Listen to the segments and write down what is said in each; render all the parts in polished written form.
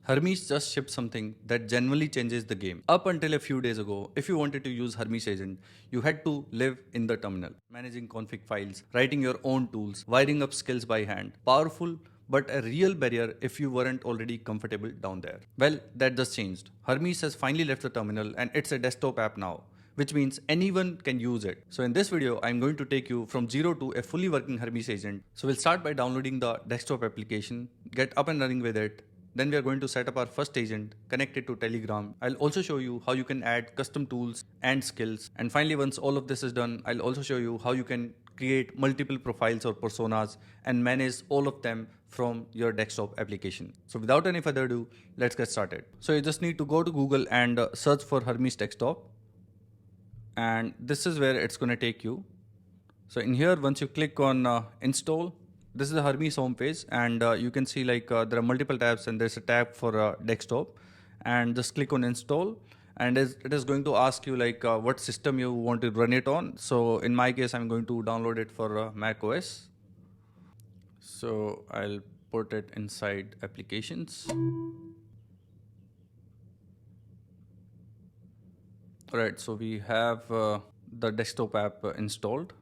Hermes just shipped something that genuinely changes the game. Up until a few days ago, if you wanted to use Hermes Agent, you had to live in the terminal, managing config files, writing your own tools, wiring up skills by hand. Powerful, but a real barrier if you weren't already comfortable down there. Well, that just changed. Hermes has finally left the terminal and it's a desktop app now, which means anyone can use it. So in this video, I'm going to take you from zero to a fully working Hermes agent. So we'll start by downloading the desktop application, get up and running with it. Then we are going to set up our first agent, connect it to Telegram. I'll also show you how you can add custom tools and skills. And finally, once all of this is done, I'll also show you how you can create multiple profiles or personas and manage all of them from your desktop application. So without any further ado, let's get started. So you just need to go to Google and search for Hermes Desktop. And this is where it's going to take you. So in here, once you click on install, this is the Hermes homepage, and you can see there are multiple tabs, and there's a tab for desktop, and just click on install, and it is going to ask you what system you want to run it on. So in my case, I'm going to download it for Mac OS. So I'll put it inside applications. All right, so we have the desktop app installed.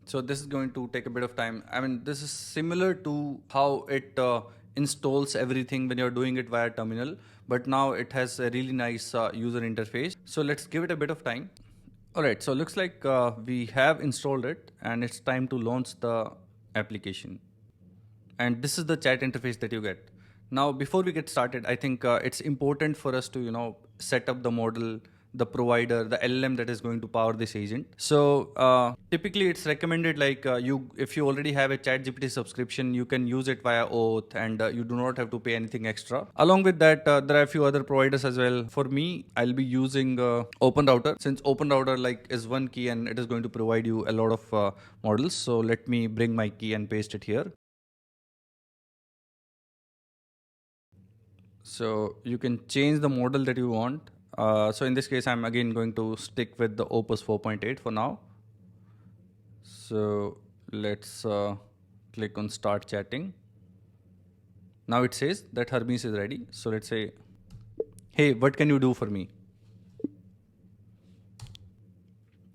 So this is going to take a bit of time. I mean, this is similar to how it installs everything when you're doing it via terminal, but now it has a really nice user interface. So let's give it a bit of time. All right, so looks like we have installed it and it's time to launch the application. And this is the chat interface that you get. Now, before we get started, I think it's important for us to, set up the model, the provider, the LLM that is going to power this agent. So typically it's recommended if you already have a ChatGPT subscription, you can use it via OAuth and you do not have to pay anything extra. Along with that, there are a few other providers as well. For me, I'll be using OpenRouter, since OpenRouter is one key and it is going to provide you a lot of models. So let me bring my key and paste it here. So you can change the model that you want. So in this case, I'm again going to stick with the Opus 4.8 for now. So let's click on start chatting. Now it says that Hermes is ready. So let's say, hey, what can you do for me?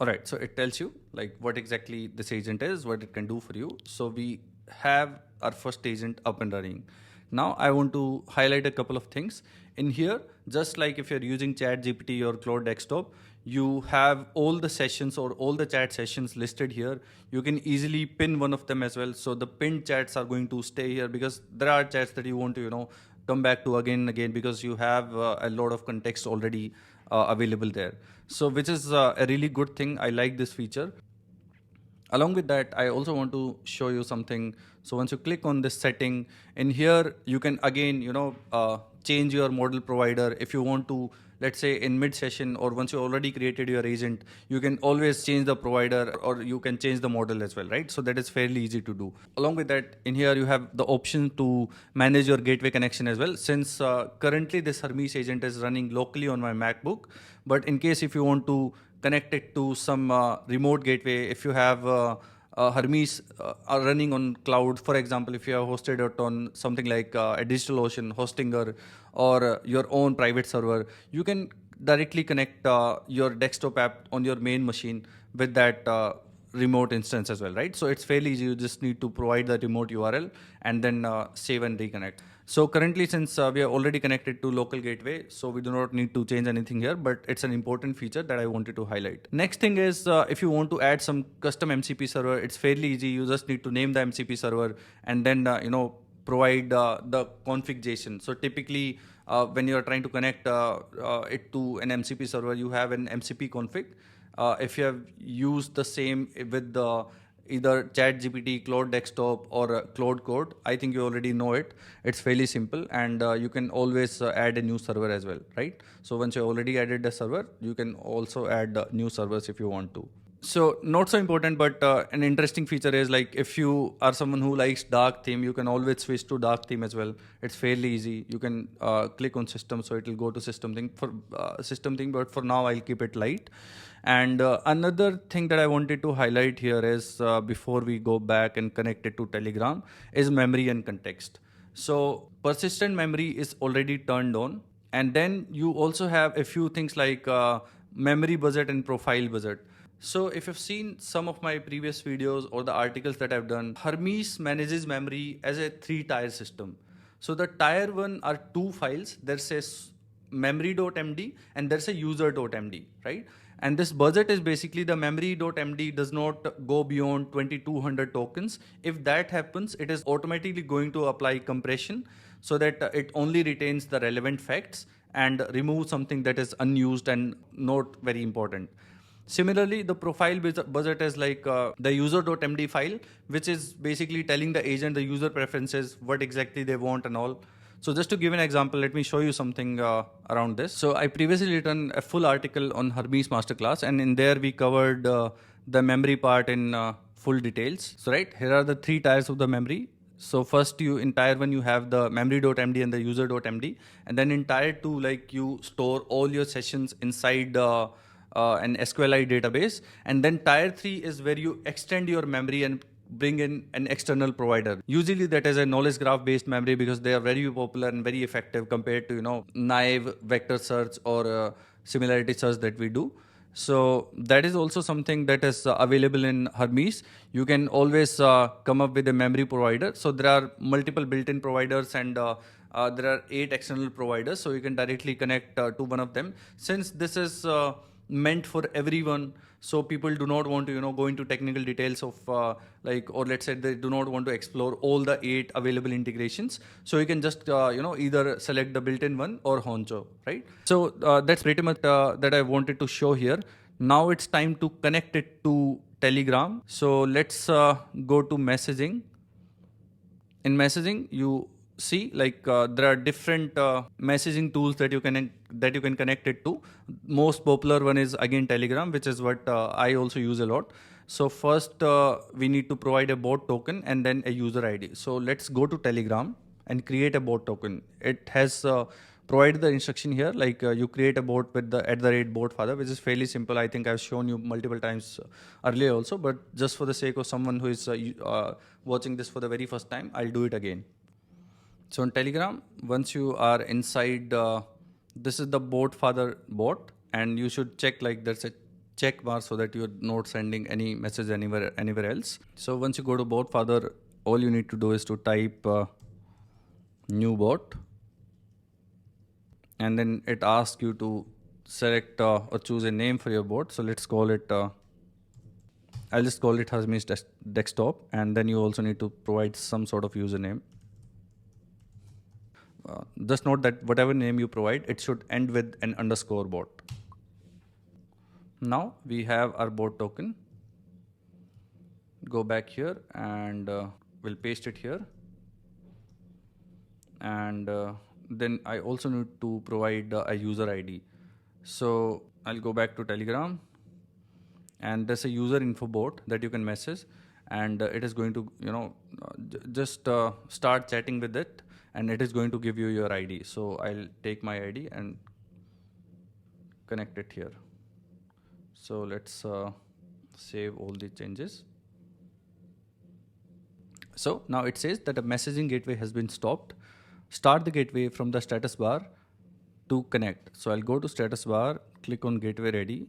All right, so it tells you what exactly this agent is, what it can do for you. So we have our first agent up and running. Now I want to highlight a couple of things. In here, just like if you're using ChatGPT or Cloud Desktop, you have all the sessions or all the chat sessions listed here. You can easily pin one of them as well. So the pinned chats are going to stay here because there are chats that you want to, come back to again and again because you have a lot of context already available there. So which is a really good thing. I like this feature. Along with that, I also want to show you something. So once you click on this setting, in here, you can again, change your model provider. If you want to, let's say in mid session or once you already created your agent, you can always change the provider or you can change the model as well, right? So that is fairly easy to do. Along with that, in here, you have the option to manage your gateway connection as well. Since currently this Hermes agent is running locally on my MacBook, but in case if you want to connect it to some remote gateway, if you have Hermes are running on cloud, for example, if you have hosted it on something like a DigitalOcean, Hostinger, or your own private server, you can directly connect your desktop app on your main machine with that remote instance as well, right? So it's fairly easy. You just need to provide the remote URL and then save and reconnect. So currently, since we are already connected to local gateway, so we do not need to change anything here, but it's an important feature that I wanted to highlight. Next thing is if you want to add some custom MCP server, it's fairly easy. You just need to name the MCP server and then, provide the config JSON. So typically, when you're trying to connect it to an MCP server, you have an MCP config. If you have used the same with the either ChatGPT, Cloud Desktop, or Cloud Code, I think you already know it. It's fairly simple, and you can always add a new server as well, right? So once you already added the server, you can also add new servers if you want to. So not so important, but an interesting feature is if you are someone who likes dark theme, you can always switch to dark theme as well. It's fairly easy. You can click on system, so it will go to system thing for system thing. But for now, I'll keep it light. And another thing that I wanted to highlight here is before we go back and connect it to Telegram is memory and context. So persistent memory is already turned on. And then you also have a few things like memory budget and profile budget. So if you've seen some of my previous videos or the articles that I've done, Hermes manages memory as a 3-tier system. So the tier 1 are 2 files. There's a memory.md and there's a user.md, right? And this budget is basically the memory.md does not go beyond 2200 tokens. If that happens, it is automatically going to apply compression so that it only retains the relevant facts and remove something that is unused and not very important. Similarly, the profile budget is like the user.md file, which is basically telling the agent the user preferences, what exactly they want and all. So just to give an example, let me show you something around this. So I previously written a full article on Hermes Masterclass, and in there we covered the memory part in full details. So right, here are the 3 tiers of the memory. So first in tier 1, you have the memory.md and the user.md. And then in tier 2, like you store all your sessions inside an SQLite database. And then tier 3 is where you extend your memory and bring in an external provider. Usually that is a knowledge graph based memory because they are very popular and very effective compared to, naive vector search or similarity search that we do. So that is also something that is available in Hermes. You can always come up with a memory provider. So there are multiple built-in providers and there are 8 external providers. So you can directly connect to one of them. Since this is meant for everyone, so people do not want to go into technical details of or let's say they do not want to explore all the 8 available integrations, so you can just either select the built-in one or Honcho, right? So that's pretty much that I wanted to show here. Now it's time to connect it to Telegram. So let's go to messaging. In messaging, you see there are different messaging tools that you can connect it to. Most popular one is again Telegram, which is what I also use a lot. So first we need to provide a bot token and then a user ID. So let's go to Telegram and create a bot token. It has provided the instruction here, you create a bot with the @botfather, which is fairly simple. I think I've shown you multiple times earlier also, but just for the sake of someone who is watching this for the very first time, I'll do it again. So on Telegram, once you are inside, this is the botfather bot, and you should check there's a check mark so that you're not sending any message anywhere else. So once you go to botfather, all you need to do is to type new bot, and then it asks you to select or choose a name for your bot. So let's call it, I'll just call it Hermes Desktop, and then you also need to provide some sort of username. Just note that whatever name you provide, it should end with an underscore bot. Now we have our bot token. Go back here and we'll paste it here. And then I also need to provide a user ID. So I'll go back to Telegram, and there's a user info bot that you can message, and it is going to just start chatting with it, and it is going to give you your ID. So I'll take my ID and connect it here. So let's save all the changes. So now it says that a messaging gateway has been stopped. Start the gateway from the status bar to connect. So I'll go to status bar, click on gateway ready,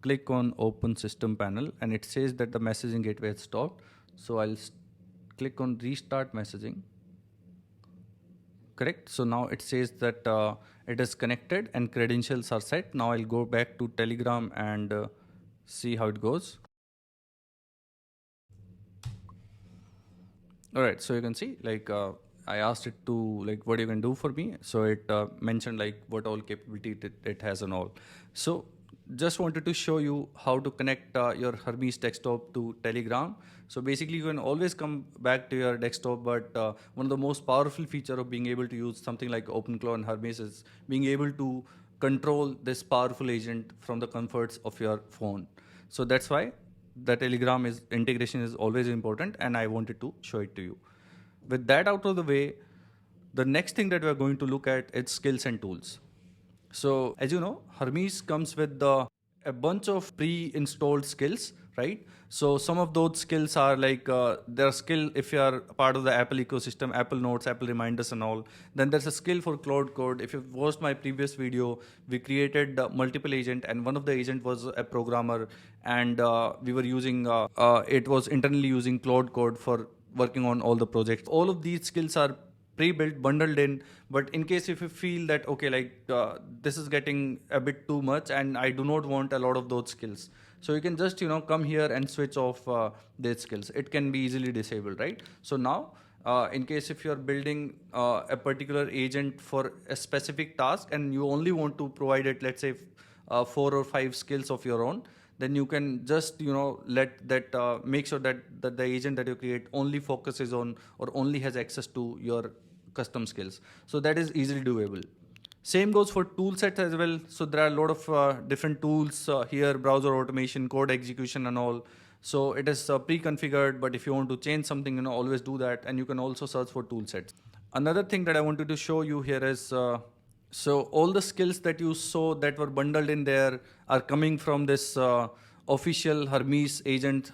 click on open system panel, and it says that the messaging gateway has stopped. So I'll click on restart messaging. Correct. So now it says that it is connected and credentials are set. Now I'll go back to Telegram and see how it goes. All right. So you can see I asked it to what you can do for me. So it mentioned what all capability it has and all. So just wanted to show you how to connect your Hermes desktop to Telegram. So basically you can always come back to your desktop, but one of the most powerful feature of being able to use something like OpenClaw and Hermes is being able to control this powerful agent from the comforts of your phone. So that's why the Telegram integration is always important, and I wanted to show it to you. With that out of the way, the next thing that we're going to look at is skills and tools. So as you know, Hermes comes with a bunch of pre-installed skills, right? So some of those skills are like there are skill if you are part of the Apple ecosystem, Apple Notes, Apple Reminders and all. Then there's a skill for Cloud Code. If you've watched my previous video, we created multiple agent, and one of the agent was a programmer, and we were using it was internally using Cloud Code for working on all the projects. All of these skills are pre-built, bundled in. But in case if you feel that okay, like this is getting a bit too much and I do not want a lot of those skills, so you can just come here and switch off these skills. It can be easily disabled, right? So now in case if you're building a particular agent for a specific task and you only want to provide it, let's say 4 or 5 skills of your own, then you can just let that make sure that the agent that you create only focuses on or only has access to your custom skills. So that is easily doable. Same goes for tool sets as well. So there are a lot of different tools here, browser automation, code execution and all. So it is pre-configured, but if you want to change something, always do that. And you can also search for tool sets. Another thing that I wanted to show you here is, so all the skills that you saw that were bundled in there are coming from this official Hermes agent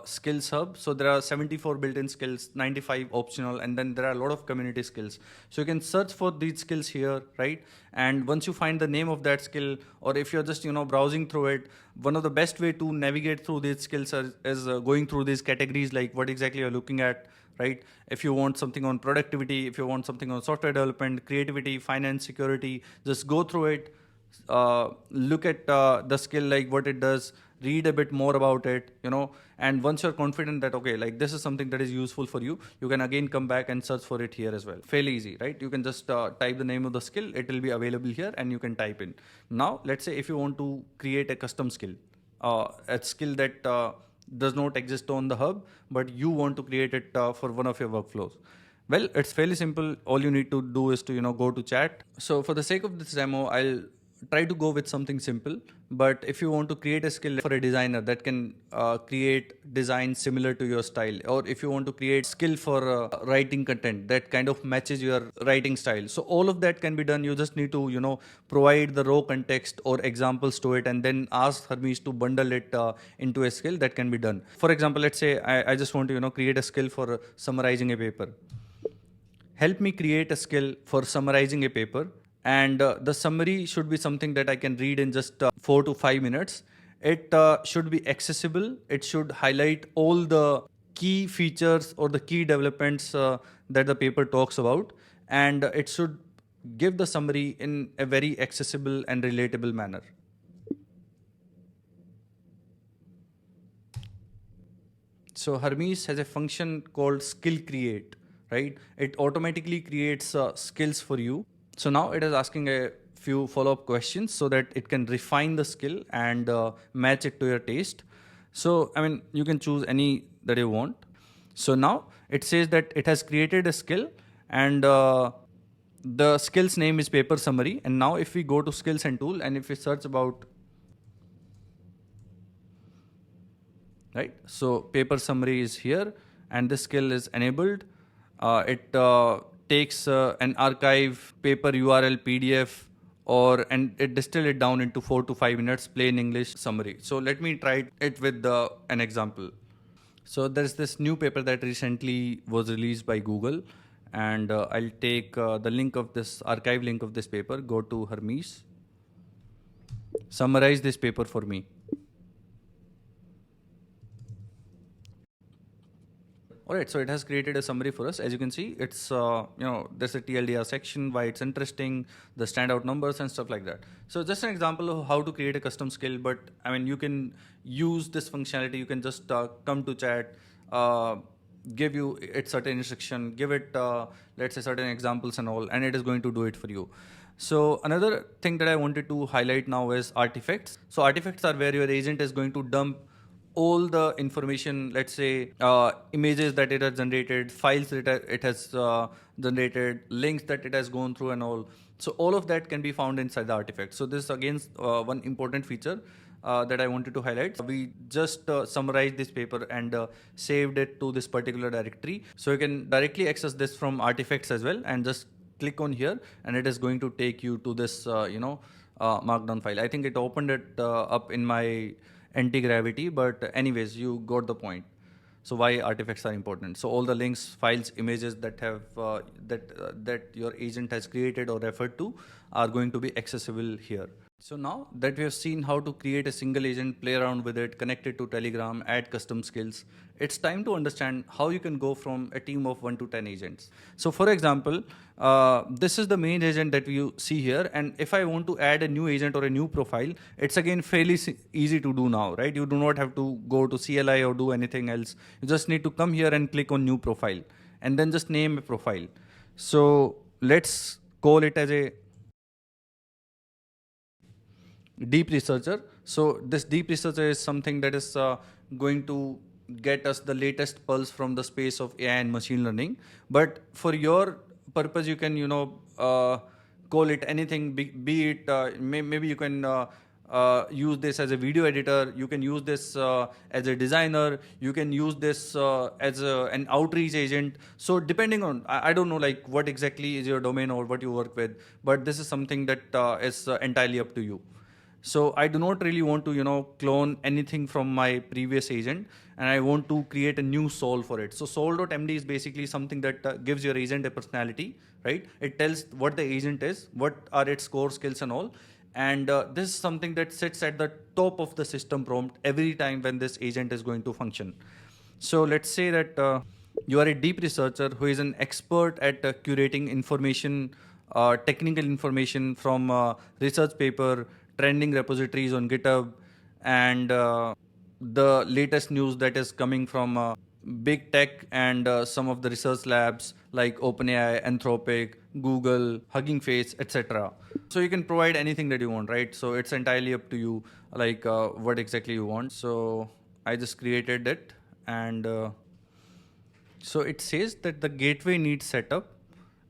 skills hub. So there are 74 built-in skills, 95 optional, and then there are a lot of community skills. So you can search for these skills here, right? And once you find the name of that skill, or if you're just browsing through it, one of the best way to navigate through these skills is going through these categories, like what exactly you're looking at, right? If you want something on productivity, if you want something on software development, creativity, finance, security, just go through it, look at the skill, like what it does, read a bit more about it, and once you're confident that, okay, like this is something that is useful for you, you can again come back and search for it here as well. Fairly easy, right? You can just type the name of the skill, it will be available here and you can type in. Now, let's say if you want to create a custom skill, a skill that does not exist on the hub, but you want to create it for one of your workflows. Well, it's fairly simple. All you need to do is to, go to chat. So for the sake of this demo, I'll try to go with something simple. But if you want to create a skill for a designer that can create design similar to your style, or if you want to create skill for writing content that kind of matches your writing style, so all of that can be done. You just need to provide the raw context or examples to it, and then ask Hermes to bundle it into a skill that can be done. For example, let's say I just want to create a skill for summarizing a paper. Help me create a skill for summarizing a paper. And the summary should be something that I can read in just 4 to 5 minutes. It should be accessible. It should highlight all the key features or the key developments that the paper talks about. And it should give the summary in a very accessible and relatable manner. So Hermes has a function called skill create, right? It automatically creates skills for you. So now it is asking a few follow-up questions so that it can refine the skill and match it to your taste. So, you can choose any that you want. So now it says that it has created a skill, and the skill's name is paper summary. And now if we go to skills and tool, and if we search about, right? So paper summary is here and this skill is enabled. It takes an archive paper URL PDF and it distill it down into 4 to 5 minutes plain English summary. So let me try it with an example. So there's this new paper that recently was released by Google, and I'll take the link of this archive link of this paper, go to Hermes, summarize this paper for me. All right, so it has created a summary for us. As you can see, it's, there's a TLDR section, why it's interesting, the standout numbers and stuff like that. So just an example of how to create a custom skill, but you can use this functionality. You can just come to chat, give you it certain instruction, give it, let's say certain examples and all, and it is going to do it for you. So another thing that I wanted to highlight now is artifacts. So artifacts are where your agent is going to dump all the information, let's say images that it has generated, files that it has generated, links that it has gone through and all. So all of that can be found inside the artifact. So this is again one important feature that I wanted to highlight. We just summarized this paper and saved it to this particular directory. So you can directly access this from artifacts as well, and just click on here and it is going to take you to this markdown file. I think it opened it up in my anti-gravity, but anyways, you got the point. So why artifacts are important? So all the links, files, images that have that your agent has created or referred to are going to be accessible here. So now that we have seen how to create a single agent, play around with it, connect it to Telegram, add custom skills, it's time to understand how you can go from a team of 1 to 10 agents. So for example, this is the main agent that you see here. And if I want to add a new agent or a new profile, it's again fairly easy to do now, right? You do not have to go to CLI or do anything else. You just need to come here and click on new profile and then just name a profile. So let's call it as a deep researcher. So this deep researcher is something that is going to get us the latest pulse from the space of AI and machine learning. But for your purpose, you can call it anything. Be it maybe you can use this as a video editor. You can use this as a designer. You can use this as an outreach agent. So depending on, I don't know like what exactly is your domain or what you work with, but this is something that is entirely up to you. So I do not really want to, clone anything from my previous agent, and I want to create a new soul for it. So soul.md is basically something that gives your agent a personality, right? It tells what the agent is, what are its core skills and all. And this is something that sits at the top of the system prompt every time when this agent is going to function. So let's say that you are a deep researcher who is an expert at curating information, technical information from research paper, trending repositories on GitHub, and the latest news that is coming from big tech and some of the research labs like OpenAI, Anthropic, Google, Hugging Face, etc. So you can provide anything that you want, right? So it's entirely up to you, like what exactly you want. So I just created it, and so it says that the gateway needs setup.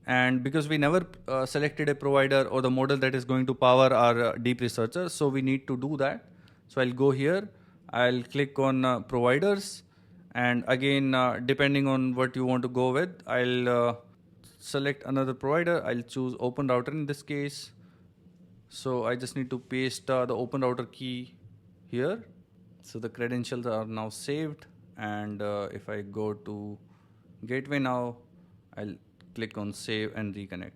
And because we never selected a provider or the model that is going to power our deep researcher, so we need to do that. So I'll go here, I'll click on providers, and again, depending on what you want to go with, I'll select another provider. I'll choose Open Router in this case. So I just need to paste the Open Router key here. So the credentials are now saved, and if I go to gateway now, I'll click on save and reconnect.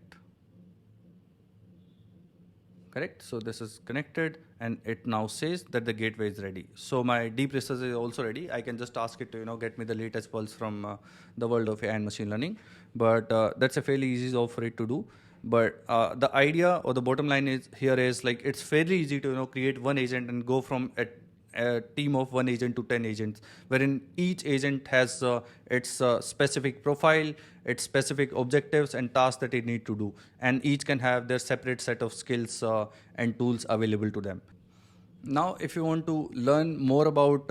Correct. So this is connected, and it now says that the gateway is ready. So my deep research is also ready. I can just ask it to get me the latest pulse from the world of AI and machine learning. But that's a fairly easy job for it to do. But the idea or the bottom line is here is like it's fairly easy to create one agent and go from a team of 1 agent to 10 agents, wherein each agent has its specific profile, its specific objectives and tasks that it need to do, and each can have their separate set of skills and tools available to them. Now, if you want to learn more about,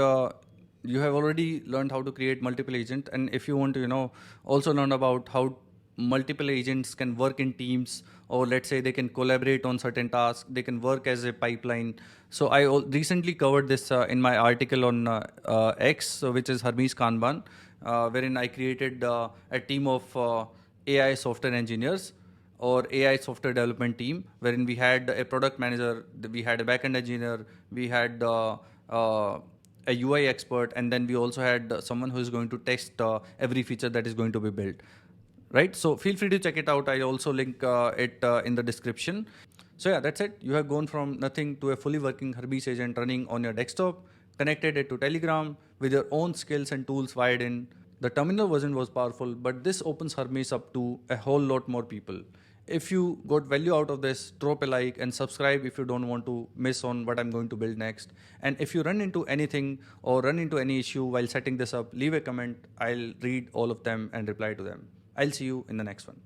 you have already learned how to create multiple agents, and if you want to, also learn about how multiple agents can work in teams, or let's say they can collaborate on certain tasks, they can work as a pipeline. So I recently covered this in my article on X, which is Hermes Kanban, wherein I created a team of AI software engineers or AI software development team, wherein we had a product manager, we had a backend engineer, we had a UI expert, and then we also had someone who is going to test every feature that is going to be built. Right, so feel free to check it out. I also link it in the description. So yeah, that's it. You have gone from nothing to a fully working Hermes agent running on your desktop, connected it to Telegram with your own skills and tools wired in. The terminal version was powerful, but this opens Hermes up to a whole lot more people. If you got value out of this, drop a like and subscribe if you don't want to miss on what I'm going to build next. And if you run into anything or run into any issue while setting this up, leave a comment. I'll read all of them and reply to them. I'll see you in the next one.